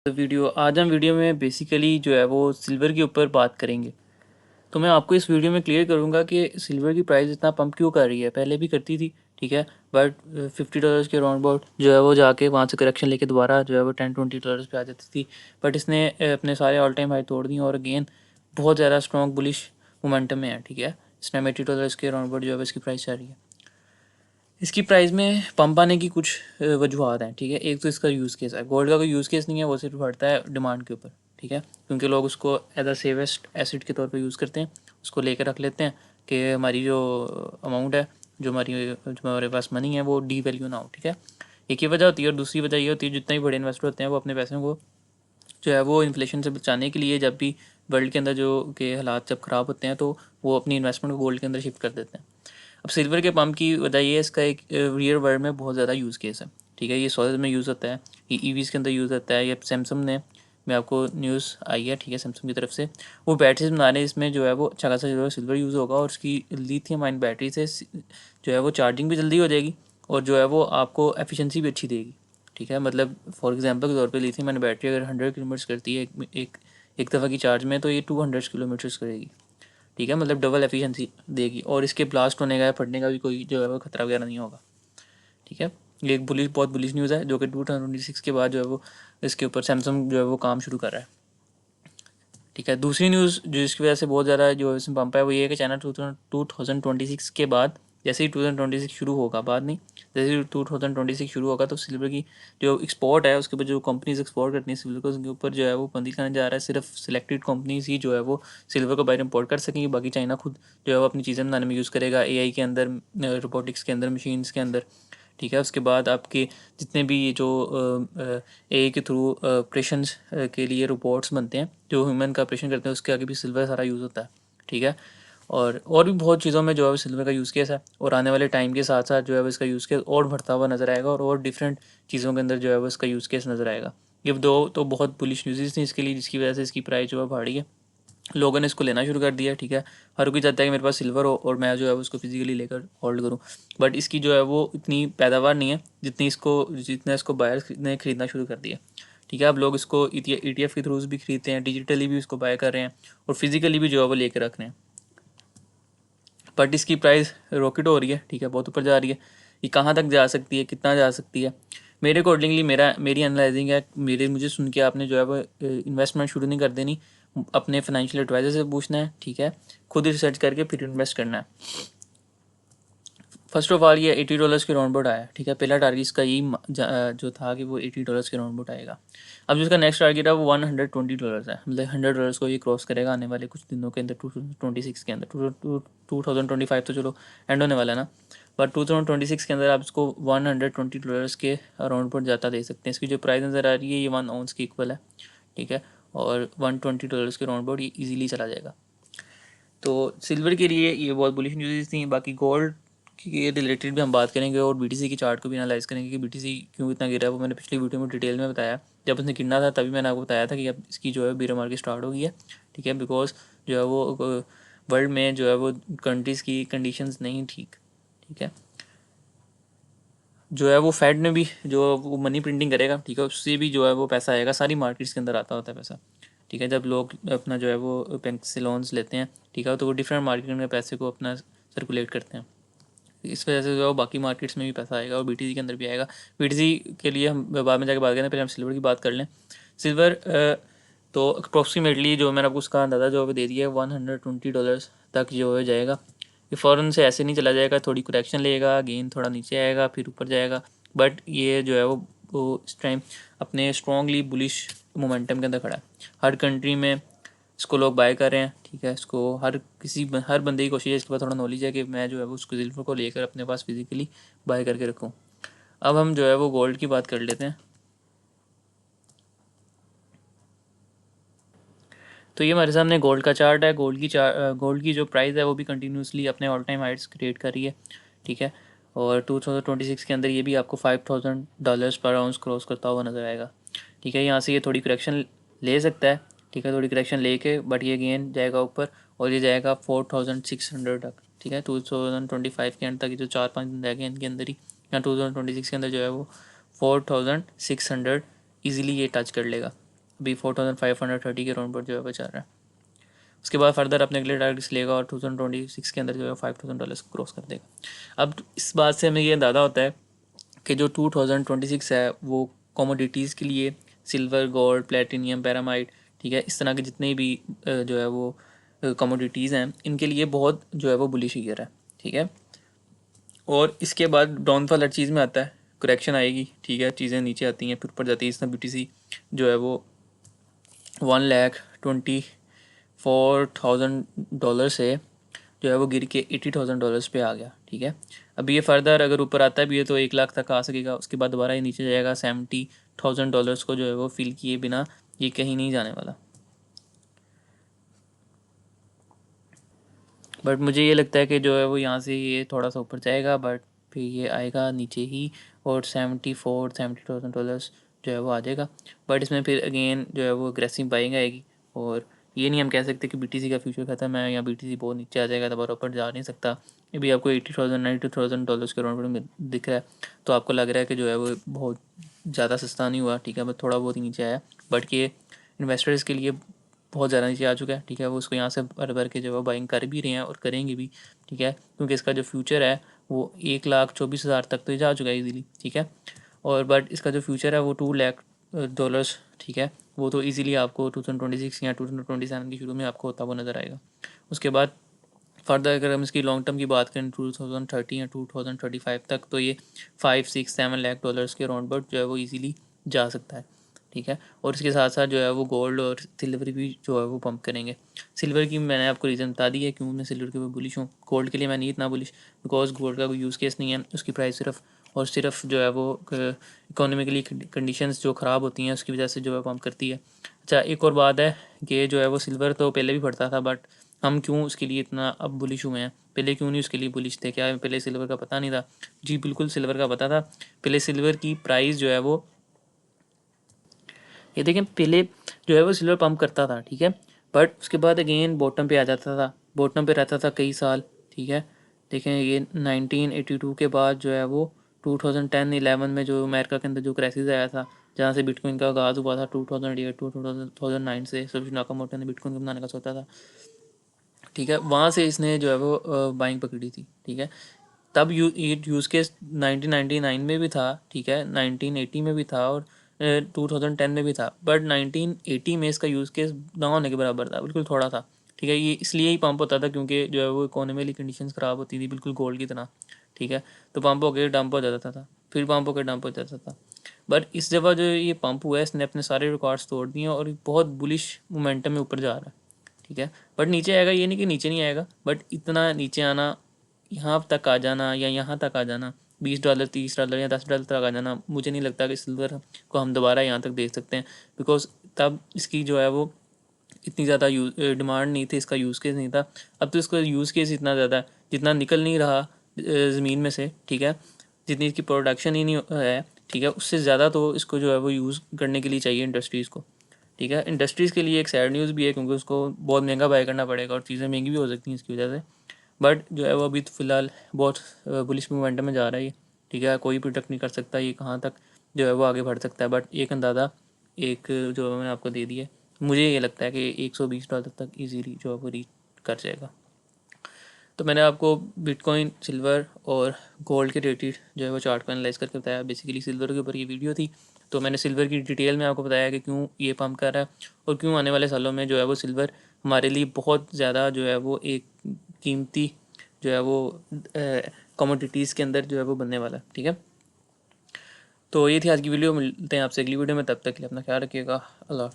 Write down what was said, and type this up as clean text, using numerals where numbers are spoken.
आज हम वीडियो में बेसिकली जो है वो सिल्वर के ऊपर बात करेंगे। तो मैं आपको इस वीडियो में क्लियर करूंगा कि सिल्वर की प्राइस इतना पंप क्यों कर रही है। पहले भी करती थी, ठीक है, बट $50 के राउंड अबाउट जो है वो जाके वहाँ से करेक्शन लेके दोबारा जो है वो $10-20 पे आ जाती थी। बट इसने अपने सारे ऑल टाइम हाई तोड़ दी और अगेन बहुत ज़्यादा स्ट्रॉन्ग बुलिश मोमेंटम में है, ठीक है। इस टाइम $80 के राउंड अबाउट जो है इसकी प्राइस चल रही है। इसकी प्राइस में पंप आने की कुछ वजूहत हैं, ठीक है। एक तो इसका यूज़ केस है, गोल्ड का कोई यूज़ केस नहीं है, वो सिर्फ बढ़ता है डिमांड के ऊपर, ठीक है, क्योंकि लोग उसको एज अ सेवेस्ट एसिड के तौर पे यूज़ करते हैं, उसको लेकर रख लेते हैं कि हमारी जो अमाउंट है, जो हमारे पास मनी है वो डी वैल्यू ना हो, ठीक है। एक ही वजह होती है। और दूसरी वजह ये होती है, जितने भी बड़े इन्वेस्टर होते हैं वो अपने पैसों को जो है वो इन्फ्लेशन से बचाने के लिए, जब भी वर्ल्ड के अंदर जो के हालात जब ख़राब होते हैं, तो वो अपनी इन्वेस्टमेंट को गोल्ड के अंदर शिफ्ट कर देते हैं। अब सिल्वर के पंप की वजह ये है, इसका एक रियल वर्ल्ड में बहुत ज़्यादा यूज़ केस है, ठीक है। ये सोलर में यूज़ होता है, ये ईवीज़ के अंदर यूज़ होता है। ये सैमसंग ने, मैं आपको न्यूज़ आई है, ठीक है, सैमसंग की तरफ से वो बैटरीज बना रहे हैं, इसमें जो है वो अच्छा खासा जो है सिल्वर यूज़ होगा। और उसकी लिथियम आयन बैटरी से जो है वो चार्जिंग भी जल्दी हो जाएगी और जो है वो आपको एफिशिएंसी भी अच्छी देगी, ठीक है। मतलब फॉर एग्जांपल के तौर पे लिथियम आयन बैटरी अगर 100 किलोमीटर्स करती है एक दफ़ा की चार्ज में, तो ये 200 किलोमीटर्स करेगी, ठीक है। मतलब डबल एफिशिएंसी देगी और इसके ब्लास्ट होने का या फटने का भी कोई जो है वो खतरा वगैरह नहीं होगा, ठीक है। ये एक बहुत बुलिश न्यूज़ है, जो कि 2026 के बाद जो है वो इसके ऊपर सैमसंग जो है वो काम शुरू कर रहा है, ठीक है। दूसरी न्यूज़ जो इसकी वजह से बहुत ज़्यादा जो इसमें पंप है वो ये है कि चाइना 2026 के बाद, जैसे ही 2026 शुरू होगा, बाद नहीं, जैसे ही 2026 शुरू होगा, तो सिल्वर की जो एक्सपोर्ट है उसके ऊपर, जो कंपनीज एक्सपोर्ट करती हैं सिल्वर को, उसके ऊपर जो है वो बंदी करने जा रहा है। सिर्फ सिलेक्टेड कंपनीज ही जो है वो सिल्वर को बाहर इंपोर्ट कर सकेंगी, बाकी चाइना खुद जो है वो अपनी चीज़ें बनाने में यूज़ करेगा, एआई के अंदर, रोबोटिक्स के अंदर, मशीन्स के अंदर, ठीक है। उसके बाद आपके जितने भी ये जो एआई के थ्रू ऑपरेशंस के लिए रोबोट्स बनते हैं, जो ह्यूमन का ऑपरेशन करते हैं, उसके आगे भी सिल्वर सारा यूज़ होता है, ठीक है। और भी बहुत चीज़ों में जो है सिल्वर का यूज़ केस है, और आने वाले टाइम के साथ साथ जो है वो इसका यूज़ केस और बढ़ता हुआ नज़र आएगा, और डिफरेंट चीज़ों के अंदर जो है वो इसका यूज़ केस नज़र आएगा। ये दो तो बहुत बुलिश न्यूज़ थी इसके लिए, जिसकी वजह से इसकी प्राइस जो है बढ़ी है, लोगों ने इसको लेना शुरू कर दिया, ठीक है। हर कोई चाहता है कि मेरे पास सिल्वर हो और मैं जो है उसको फिजिकली लेकर होल्ड करूं, बट इसकी जो है वो इतनी पैदावार नहीं है जितना इसको बायर ने खरीदना शुरू कर दिया, ठीक है। अब लोग इसको ईटीएफ के थ्रू भी खरीदते हैं, डिजिटली भी इसको बाय कर रहे हैं और फिजिकली भी जो है वो लेकर रख रहे हैं। बट इसकी प्राइस रॉकेट हो रही है, ठीक है, बहुत ऊपर जा रही है। ये कहाँ तक जा सकती है, कितना जा सकती है, मेरे अकॉर्डिंगली मेरी एनालाइजिंग है, मुझे सुन के आपने जो है वो इन्वेस्टमेंट शुरू नहीं कर देनी, अपने फाइनेंशियल एडवाइज़र से पूछना है, ठीक है, खुद रिसर्च करके फिर इन्वेस्ट करना है। फर्स्ट ऑफ ऑल ये $80 के राउंड अबाउट आया, ठीक है। पहला टारगेट इसका यही जो था कि वो $80 के राउंड अबाउट आएगा। अब जिसका नेक्स्ट टारगेट है वो $120 है, मतलब $100 को ये क्रॉस करेगा आने वाले कुछ दिनों के अंदर, 2026 के अंदर। 2025 तो चलो एंड होने वाला है ना, बट 2026 के अंदर आप इसको $120 के अराउंड पर जाता दे सकते हैं। इसकी जो प्राइस नज़र आ रही है ये 1 आउंस के इक्वल है, ठीक है, और $120 के राउंड अबाउट ये ईजिली चला जाएगा। तो सिल्वर के लिए ये बहुत बुलिश न्यूज़ थी। बाकी गोल्ड के रिलेटेड भी हम बात करेंगे और बीटीसी की चार्ट को भी एनालाइज करेंगे कि बीटीसी क्यों इतना गिरा है। वो मैंने पिछली वीडियो में डिटेल में बताया, जब उसने गिरना था तभी मैंने आपको बताया था कि अब इसकी जो है बेयर मार्केट स्टार्ट हो गई है, ठीक है, बिकॉज जो है वो वर्ल्ड में जो है वो कंट्रीज़ की कंडीशंस नहीं ठीक, ठीक है। जो है वो फेड में भी जो वो मनी प्रिंटिंग करेगा, ठीक है, उससे भी जो है वो पैसा आएगा, सारी मार्केट्स के अंदर आता होता है पैसा, ठीक है। जब लोग अपना जो है वो बैंक से लोन्स लेते हैं, ठीक है, तो वो डिफरेंट मार्केट में पैसे को अपना सर्कुलेट करते हैं। इस वजह से जो है बाकी मार्केट्स में भी पैसा आएगा और बीटीसी के अंदर भी आएगा। बीटीसी के लिए हम बाद में जाकर बात करें, पहले हम सिल्वर की बात कर लें। सिल्वर तो अप्रॉक्सीमेटली जो मैंने आपको उसका अंदाज़ा जो है दे दिया है, $120 तक जो है जाएगा। ये फ़ौरन से ऐसे नहीं चला जाएगा, थोड़ी करेक्शन लेगा, गेन थोड़ा नीचे आएगा, फिर ऊपर जाएगा। बट ये जो है वो इस टाइम अपने स्ट्रॉन्गली बुलिश मोमेंटम के अंदर खड़ा है। हर कंट्री में इसको लोग बाय कर रहे हैं, ठीक है। इसको हर बंदे की कोशिश है, इसके पास थोड़ा नॉलेज है कि मैं जो है वो उसको सिल्वर को लेकर अपने पास फिजिकली बाय करके रखूँ। अब हम जो है वो गोल्ड की बात कर लेते हैं। तो ये हमारे सामने गोल्ड का चार्ट है। गोल्ड की जो प्राइस है वो भी कंटिन्यूसली अपने ऑल टाइम हाइट्स क्रिएट कर रही है, ठीक है। और 2026 के अंदर ये भी आपको $5,000 पर आउंस क्रॉस करता हुआ नज़र आएगा, ठीक है। यहाँ से ये थोड़ी करेक्शन ले सकता है, ठीक है, थोड़ी करेक्शन लेके, बट ये गेन जाएगा ऊपर और ये जाएगा 4,600 तक, ठीक है। 2025 के अंत तक जो 4-5 दिन रह गए इनके अंदर ही, या 2026 के अंदर जो है वो 4,600 ईजिली ये टच कर लेगा, अभी 4530 के राउंड पर जो है वो चल रहा है। उसके बाद फर्दर अपने अगले टारगेट्स लेगा और 2026 के अंदर जो है $5000 क्रॉस कर देगा। अब इस बात से हमें ये अंदाज़ा होता है कि जो 2026 है वो कमोडिटीज़ के लिए सिल्वर, गोल्ड, प्लेटिनियम, पैरामाइट, ठीक है, इस तरह के जितने भी जो है वो कमोडिटीज़ हैं इनके लिए बहुत जो है वो बुलिश ईयर है, ठीक है। और इसके बाद डाउनफॉल हर चीज़ में आता है, करेक्शन आएगी, ठीक है, चीज़ें नीचे आती हैं फिर ऊपर जाती है। इस तरह BTC जो है वो $1,24,000 से जो है वो गिर के $80,000 पे आ गया, ठीक है। अब ये फर्दर अगर ऊपर आता है भी है तो 1 लाख तक आ सकेगा, उसके बाद दोबारा ये नीचे जाएगा। $70,000 को जो है वो फिल किए बिना ये कहीं नहीं जाने वाला। बट मुझे ये लगता है कि जो है वो यहाँ से ये थोड़ा सा ऊपर जाएगा बट फिर ये आएगा नीचे ही और $70,000 जो है वो आ जाएगा। बट इसमें फिर अगेन जो है वो अग्रेसिव बाइंग आएगी और ये नहीं हम कह सकते कि BTC का फ्यूचर ख़त्म है या BTC बहुत नीचे आ जाएगा दोबारा ऊपर जा नहीं सकता। ये भी आपको $80,000-$90,000 के राउंड में दिख रहा है तो आपको लग रहा है कि जो है वो बहुत ज़्यादा सस्ता नहीं हुआ, ठीक है, बट थोड़ा बहुत ही नीचे आया। बट ये इन्वेस्टर्स के लिए बहुत ज़्यादा नीचे आ चुका है, ठीक है। वो उसको यहाँ से भर भर के जो है बाइंग कर भी रहे हैं और करेंगे भी, ठीक है, क्योंकि इसका जो फ्यूचर है वो 1,24,000 तक तो जा चुका है इजीली, ठीक है। और बट इसका जो फ्यूचर है वो $2 लाख, ठीक है, वो तो इजीली आपको 2026 या 2027 के शुरू में आपको होता हुआ नज़र आएगा। उसके बाद फर्दर अगर हम इसकी लॉन्ग टर्म की बात करें 2030 या 2035 तक तो ये 5-6-7 लाख डॉलर्स के राउंड बट जो है वो इजीली जा सकता है, ठीक है। और इसके साथ साथ जो है वो गोल्ड और सिल्वर भी जो है वो पंप करेंगे। सिल्वर की मैंने आपको रीज़न बता दी है क्यों मैं सिल्वर के ऊपर बुलिश हूँ। गोल्ड के लिए मैं नहीं इतना बुलिश, बिकॉज गोल्ड का कोई यूज़ केस नहीं है, उसकी प्राइस सिर्फ और सिर्फ जो है वो इकोनॉमिकली कंडीशंस जो ख़राब होती हैं उसकी वजह से जो है पंप करती है। अच्छा, एक और बात है कि जो है वो सिल्वर तो पहले भी बढ़ता था बट हम क्यों उसके लिए इतना अब बुलिश हुए हैं, पहले क्यों नहीं उसके लिए बुलिश थे? क्या पहले सिल्वर का पता नहीं था? जी बिल्कुल सिल्वर का पता था। पहले सिल्वर की प्राइस जो है वो, ये देखें, पहले जो है वो सिल्वर पंप करता था, ठीक है, बट उसके बाद अगेन बॉटम पे आ जाता था, बॉटम पे रहता था कई साल, ठीक है। देखें ये 1982 के बाद जो है वो 2010-11 में जो अमेरिका के अंदर जो क्राइसिस आया था जहाँ से बिटकॉइन का आगाज़ हुआ था 2008 टू 2009 से, सभी नाकामोटो ने बिटकॉइन को बनाने का सोचा था, ठीक है, वहाँ से इसने जो है वो बाइंग पकड़ी थी, ठीक है। तब यूज़ केस 1999 में भी था, ठीक है, 1980 में भी था और 2010 में भी था, बट 1980 में इसका यूज़ केस ना होने के बराबर था, बिल्कुल थोड़ा था, ठीक है। ये इसलिए ही पंप होता था क्योंकि जो है वो इकोनॉमिकली कंडीशंस ख़राब होती थी बिल्कुल गोल्ड की तरह, ठीक है। तो पंप होकर डंप हो जाता था, फिर पंप होकर डंप हो जाता था। बट इस दफ़ा जो ये पंप हुआ है इसने अपने सारे रिकॉर्ड्स तोड़ दिए और बहुत बुलिश मोमेंटम में ऊपर जा रहा है, ठीक है। बट नीचे आएगा, ये नहीं कि नीचे नहीं आएगा, बट इतना नीचे आना, यहाँ तक आ जाना या यहाँ तक आ जाना, $20, $30 या $10 तक आ जाना, मुझे नहीं लगता कि सिल्वर को हम दोबारा यहाँ तक देख सकते हैं। बिकॉज तब इसकी जो है वो इतनी ज़्यादा डिमांड नहीं थी, इसका यूज़ केस नहीं था। अब तो इसका यूज़ केस इतना ज़्यादा है जितना निकल नहीं रहा ज़मीन में से, ठीक है, जितनी इसकी प्रोडक्शन ही नहीं है, ठीक है, उससे ज़्यादा तो इसको जो है वो यूज़ करने के लिए चाहिए इंडस्ट्रीज़ को, ठीक है। इंडस्ट्रीज़ के लिए एक सैड न्यूज़ भी है क्योंकि उसको बहुत महंगा बाय करना पड़ेगा और चीज़ें महंगी भी हो सकती हैं इसकी वजह से। बट जो है वो अभी तो फ़िलहाल बहुत बुलिश मोमेंटम में जा रहा है ये, ठीक है। कोई प्रिडिक्ट नहीं कर सकता ये कहाँ तक जो है वो आगे बढ़ सकता है, बट एक अंदाज़ा एक जो मैंने आपको दे दिया है, मुझे ये लगता है कि $120 तक इजीली जो है वो रीच कर जाएगा। तो मैंने आपको बिटकॉइन, सिल्वर और गोल्ड के रेटेड जो है वो चार्ट को एनालाइज करके बताया। बेसिकली सिल्वर के ऊपर ये वीडियो थी, तो मैंने सिल्वर की डिटेल में आपको बताया कि क्यों ये पंप कर रहा है और क्यों आने वाले सालों में जो है वो सिल्वर हमारे लिए बहुत ज़्यादा जो है वो एक कीमती जो है वो कमोडिटीज़ के अंदर जो है वो बनने वाला है, ठीक है। तो ये थी आज की वीडियो, मिलते हैं आपसे अगली वीडियो में, तब तक के लिए अपना ख्याल रखिएगा। अल्लाह हाफ़िज़।